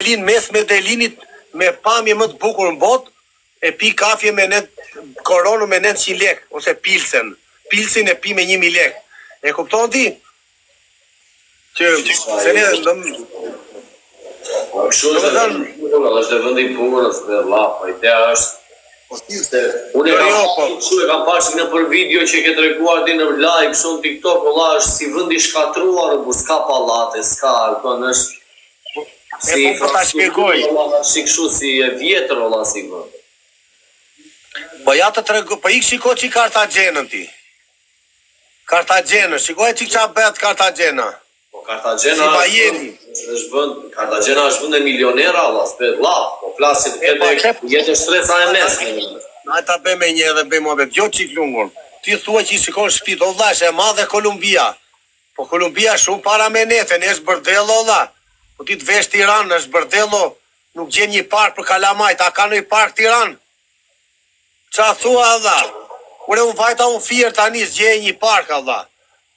Medellin, mes Medellinit me pamje më të bukur në botë, e pi kafje me koronë me 900 lek, ose pilsen. Pilsin e pi me 1000 lek. E kupton ti? Që se ne është vendi i punës me llapa, ideja është unë e kam pasur në për video që ke treguar ti në live son TikTok, valla është si vend i shkatruar, por s'ka pallate, s'ka, është si po ta shpjegoj. Si kështu si e vjetër valla si vend. Po ja të tregu, po ik shiko çi Kartagjenën ti. Kartagjenë, shikoj çi ç'a bëhet Kartagena. Po Kartagena si Miami. Është vend, Kartagena është vend e milionera, valla, s'bet llaf, po flasin jetë stresa e nesër. Na ta bëjmë një edhe bëjmë vetë, jo çik lungun. Ti thua që i shikon shtëpitë, o vllash, e madhe Kolumbia. Po Kolumbia shumë para me nete, ne është bërdello valla. Po ti të vesh Tiranë, është bërdello, nuk gjen një park për kalamajt, a ka ndonjë park Tiranë? Qa thua valla? Kur unë vajta unë Fier tani s'gjej një park valla.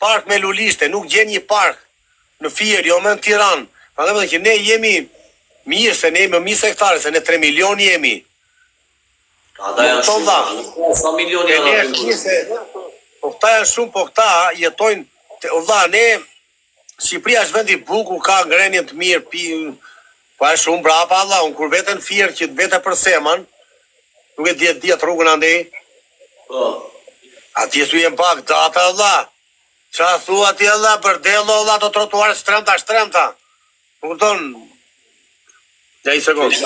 Park me lulishte, nuk gjen një park në Fier, jo më në Tiranë. Prandaj që ne jemi mirë, se ne jemi më mirë se këtare, se ne 3 milion jemi. Ata janë shumë, sa milion janë? Po këta janë shumë, po këta jetojnë, valla, ne, Shqipëria është vendi bukur, ka ngrenjen të mirë, po është shumë brapa, valla, unë kur vete në Fier që vete për Seman, nuk e djetë rrugën andej, atje su jem pak data, valla, qa thua atje, valla, bërdello, valla, të trotuar shtremta, nuk tonë, ja i sekundë.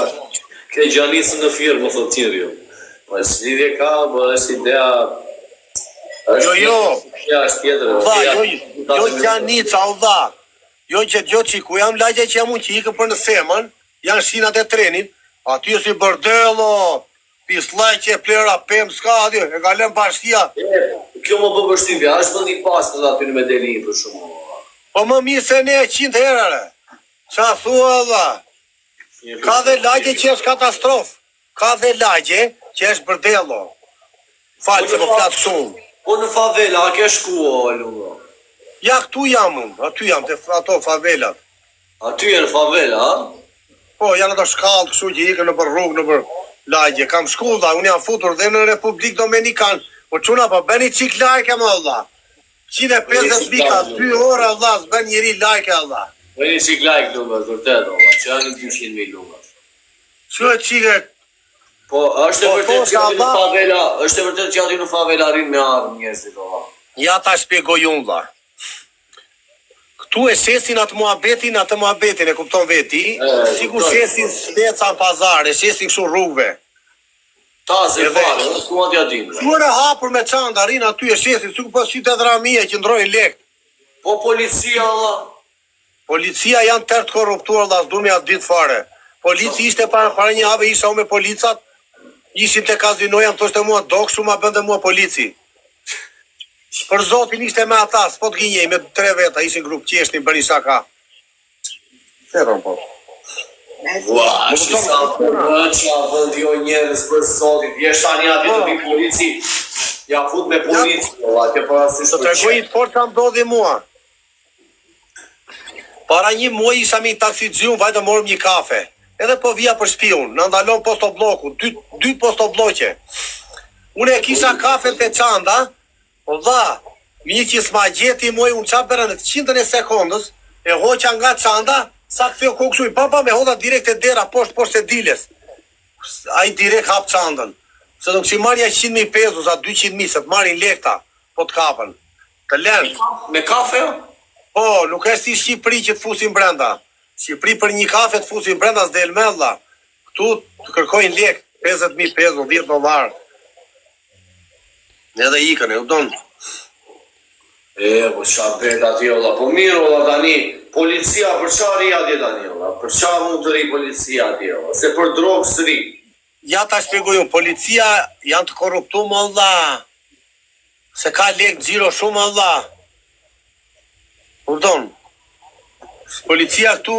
Ke gjalisë në Fier, më thot tjerë jo. Po e s'lidhje ka, po është idea... Jo, është tjetër. Jo gjanica, valla. Jo që ku jam lagje që jam unë që ikë për në Seman, janë shinat e trenit, aty si bërdello, pislajqe, plera, pem, s'ka aty, e kalem bashkia. Kjo më bë përshtypje, është vend i pastër aty në Medellin për shumë. Po më mirë se ne 100 herëre. Qa thua, valla? Ka dhe lagje që është katastrofë. Ka dhe lagje që është bërdello. Falë se po flatë shumë. Po në favela, a ke shkua, Lungo? Ja, këtu jam unë, aty jam, të ato favelat. Aty e në favela, a? Po, janë ato shkallë kështu që ikën në për rrugë, në për lagje. Kam shkull, da, unë jam futur dhe në Republikë Dominikan. Po quna, po bëni qik lajke, më Allah. 150 bika, 2 ora, Allah, s'bën njëri lajke, Allah. Bëni qik lajke, Lungo, vërtet, Allah, që janë 200.000 Lungo. Që e qike... Po, është e vërtet që aty në favela, është e vërtet që aty në favela rinë me armë njerëzit, Allah. Ja ta shpjegoj unë, dha. Këtu e shesin atë muhabetin, e kupton veti, sikur shesin shpeca në pazar, e shesin kështu rrugëve. Ta, se farë, në s'ku atja dinë. Shkuar e hapur me çanta, rinë aty e shesin, sikur pas qytet dramia që ndrojnë lek. Po policia, Allah. Policia janë tërë të korruptuar, Allah, s'dur me atë ditë fare. Polici ishte para një have, isha u me policat, ishin të kazinoja, më thoshte mua, do kështu ma bënde mua polici. Për zotin ishte me ata, s'po të gjenjej, me 3 veta, ishin grup qeshtin, bëni shaka. Ferën po. Ua, shi sa përë që a vënd jo njerës për zotin, jeshtë tani ati të bi polici, ja fut me polici, atje për asë të tregoj të fort që më dodhi mua. Para një muaj isha me i taksixiun, vajtë morëm një kafe. Edhe po vija për shpiun, në ndalon postobloku, 2 postobloqe. Unë e kisha kafe të çanda, o dha, mi që s'ma gjeti muaj unë qa bërë në 100 e sekundës, e hoqa nga çanda, sa këthjo koksuj, papa me hoda direkt e dera, poshtë e diles. A i direkt hap çandën. Se nuk që marja 100.000 pesos, a 200.000, se të marrin lekta, po të kapën. Të lënë. Me kafe? Po, nuk është si Shqipëri që të fusin brenda. Shqipëri për një kafe të fusin brenda s'del me dha. Këtu të kërkojnë lek, 50.000 pesos, $10. Edhe ikën, e u donë. Po qa bet ati, ola, po mirë, ola, tani, policia, për qa ri ati tani, ola, për qa mund të ri policia ati, ola, se për drogë së ri. Ja ta shpjeguju, policia janë të korruptu më Allah, se ka lek gjiro shumë Allah. U donë. Policia këtu,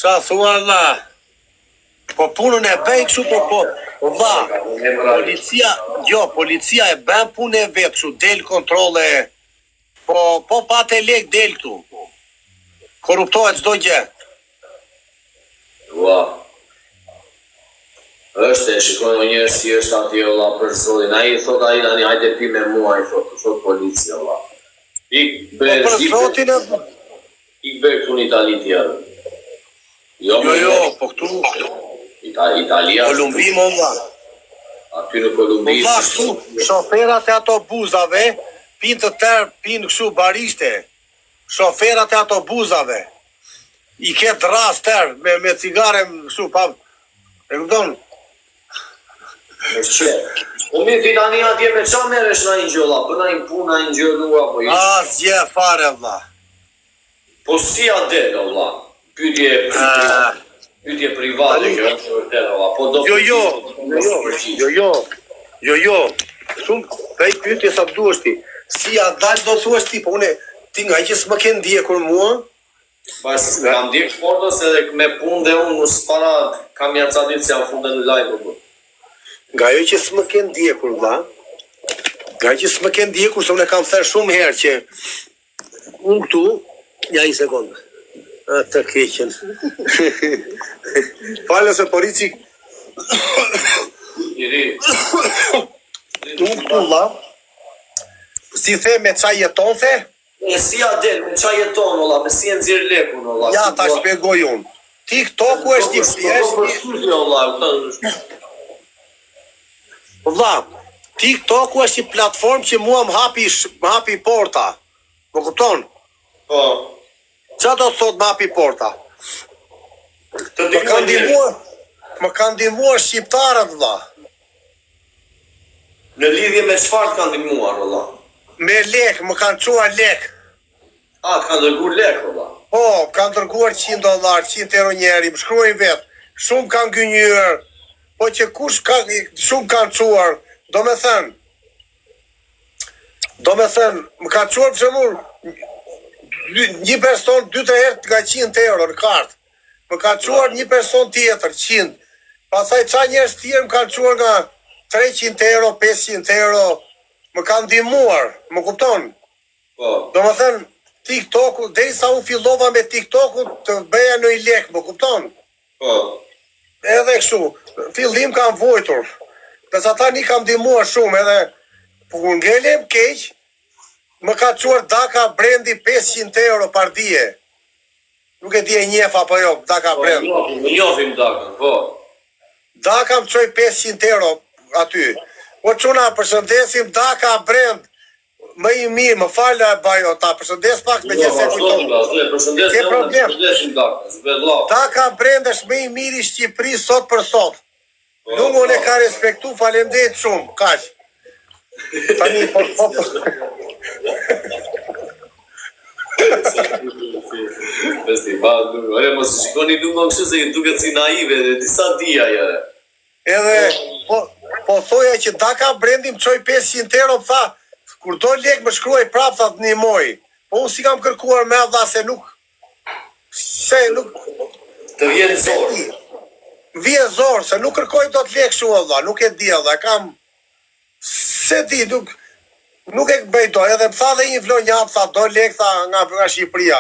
qa thua Allah, po punën e bëj kështu, po, policia e bën punën e vetë kështu, del kontrole, po pa të lek del këtu, korruptohet çdo gjë. ua. Është e shikojnë njërë si është ati ola për zotin. A i thot a i tani hajde pi me mua, i thot policia ola. Ik ber këtu në Itali tjerë. Jo, po këtu Italia. Kolumbi më vlla. Aty në Kolumbi. Vlla këtu shoferat e autobusave pinë të tërë, pinë kështu barishte. Shoferat e autobusave i ketë rast tërë me cigare kështu pa. E kupton? Po mirë ti tani atje me qa meresh na një gjolla, për na një punë, na një gjëllua, po ishë? Asgjë fare, vlla. Po si a del, vlla? Pyetje private, kjo është vërtet, vlla. Po do Jo. Shumë, prej pyetje sa duhesh ti. Si a dal do thuash ti, po ti nga që s'më ke ndjekur mua? Pas kam ndjek sportos edhe me punë dhe unë s'para kam ja ca ditë se jam funde në live, po. Nga jo që s'më ke ndjekur, vlla. Nga që s'më ke ndjekur, se unë kam thënë shumë herë që unë këtu, ja një sekundë. Të keqen. Falë se polici. Unë këtu, vlla. Si the me qa jeton, the? E si a del, me qa jeton, valla, me si e nxjerr lekun, valla. Ja, ta shpjegoj unë. TikToku është Vlla, TikToku është një platformë që mua më hapi porta. Më kupton? Po. Qa do të thot më hapi porta? Më kanë ndihmuar shqiptarët, vlla. Në lidhje me çfarë kanë ndihmuar, valla? Me lek, më kanë çuar lek. A, kanë dërguar lek, valla? Po, kanë dërguar $100, 100 euro njeri, më shkruajnë vetë. Shumë kanë gënjur. Po që kush shumë kanë quar, do me thënë, më ka quar për shembull një person 2-3 herë nga 100 euro në kartë, më ka quar një person tjetër 100, pastaj qa njerëz tjerë më kanë quar nga 300 euro, 500 euro, më kanë ndihmuar, më kupton? Do me thënë, TikToku, derisa unë fillova me TikToku të bëja në i lek, më kupton? Edhe kështu, fillim kam vojtur, përsa ta një kam ndihmuar shumë, edhe po kur ngelem keq, më ka quar Daka Brendi 500 euro par dije. Nuk e di e njef apo jo, Daka Brendi. Më njofim Daka, po. Daka më qoj 500 euro aty. Po quna përshëndesim Daka Brend, më i mirë, më falë bajo, ta përshëndes pak me gjithë se kujton. Ke problem. Daka Brend është më i mirë i Shqipëri sot për sot. Nuk unë e ka respektu, faleminderit shumë, kaq. Tani po. Ore, mos shikoni mua kështu se duket si naive, disa dia jere. Edhe po thoja që Daka Brendi më çoi 500 euro, tha, kur do lek më shkruaj prap, tha të ndihmoj. Po unë si kam kërkuar me dha se nuk të vjen zor. Vjen zor, se nuk kërkoj do të lek shu valla, nuk e di valla, kam se di, nuk e bëj do, edhe më tha dhe një vlonjat, tha do lek, tha nga Shqipëria.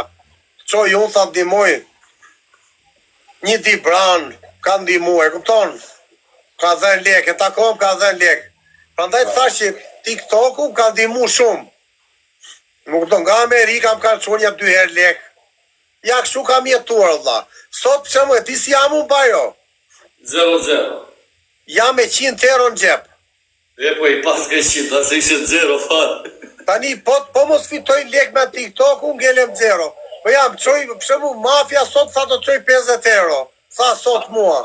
Qoj unë, tha ndihmoj. Një Dibran, ka ndihmuar, kupton? Ka dhen lek, e takom ka dhen lek. Prandaj të thash që TikToku ka ndihmu shumë. Më kupton, nga Amerika më kanë çuar 2 herë lek. Ja kështu kam jetuar valla. Sot pse më ti si jam unë bajo? 0-0. Jam me 100 euro në xhep. E po i pas ke 100, asë ishe 0 fare. Tani po mos fitoj lek me TikToku, ngelem 0. Po jam çoj, pse mu mafia sot tha do çoj 50 euro. Tha sot mua.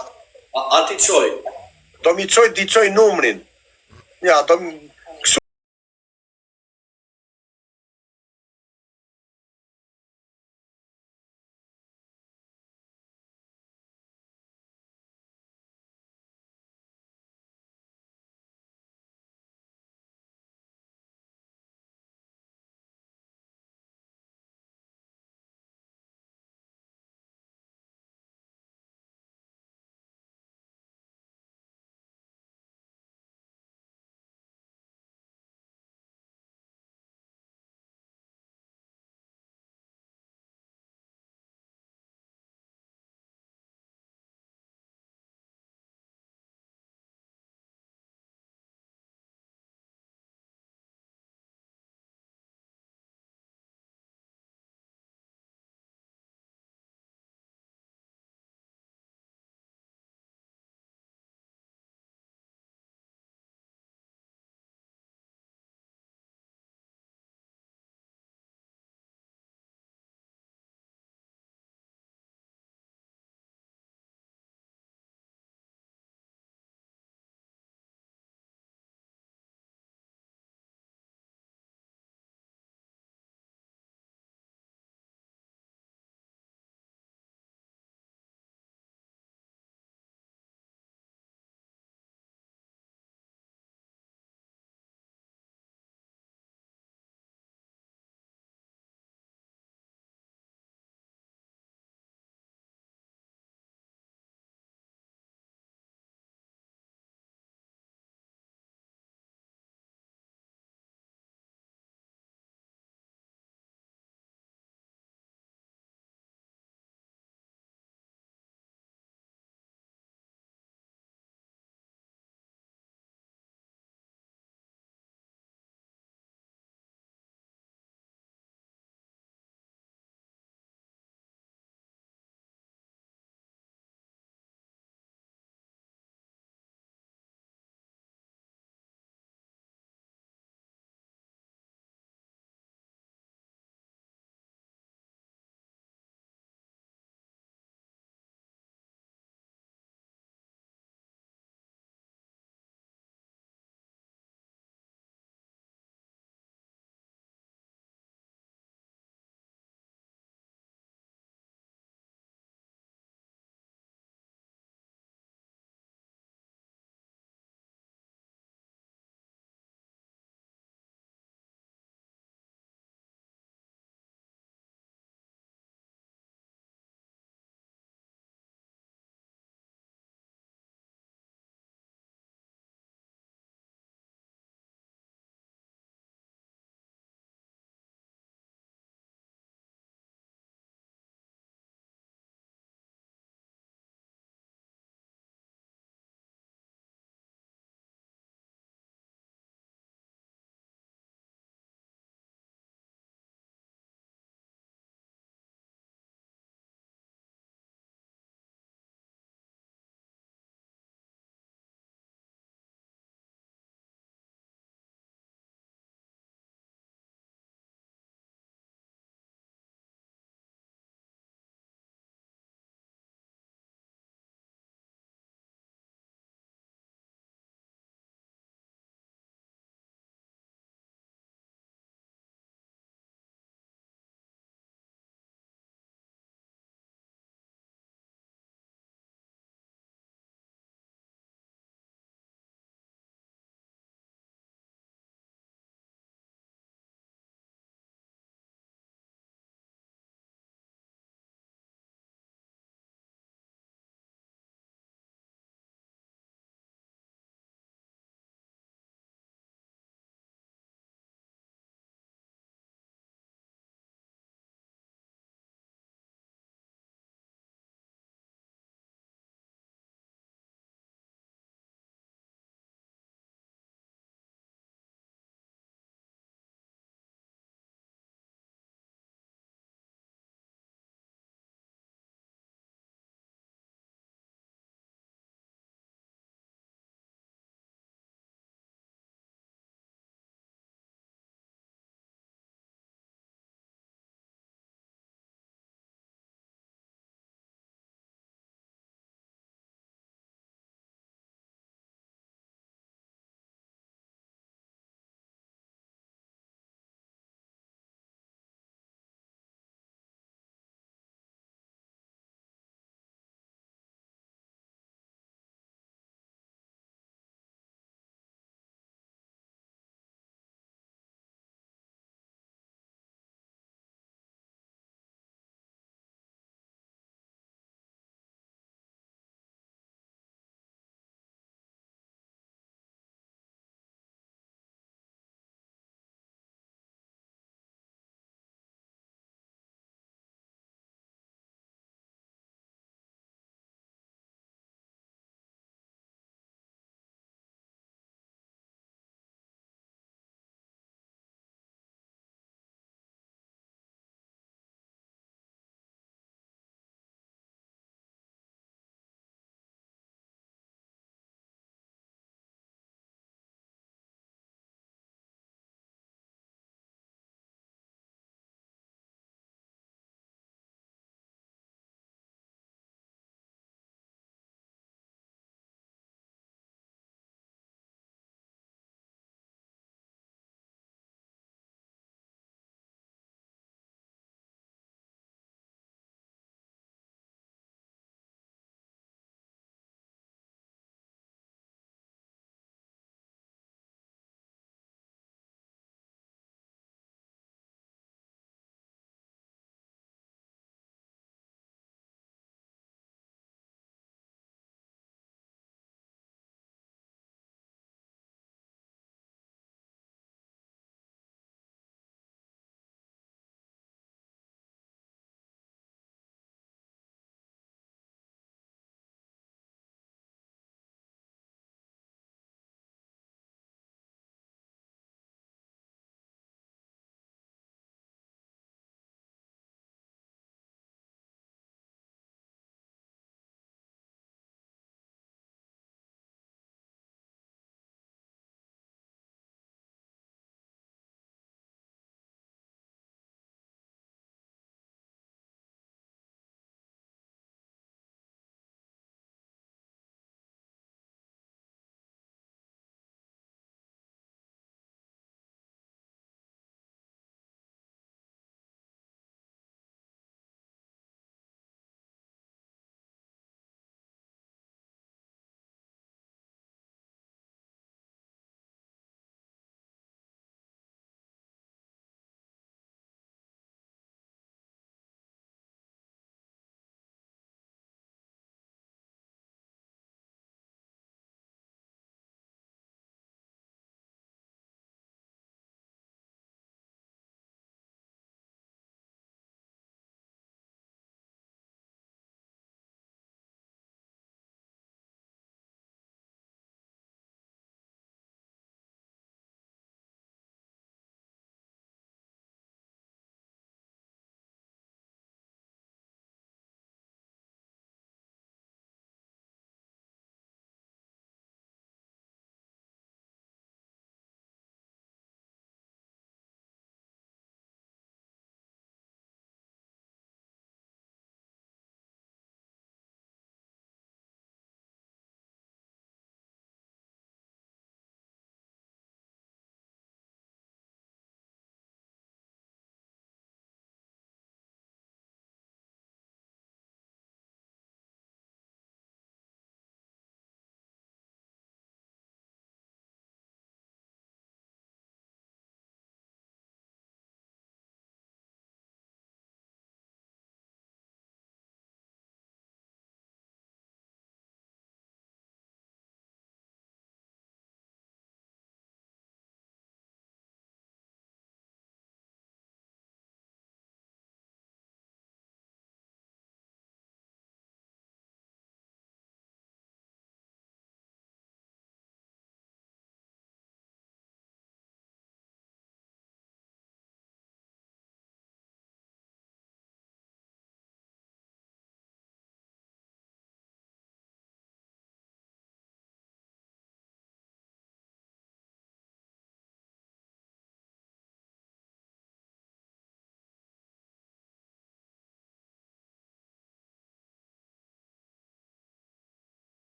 A ti çoj? Do mi çoj numrin. Ja, do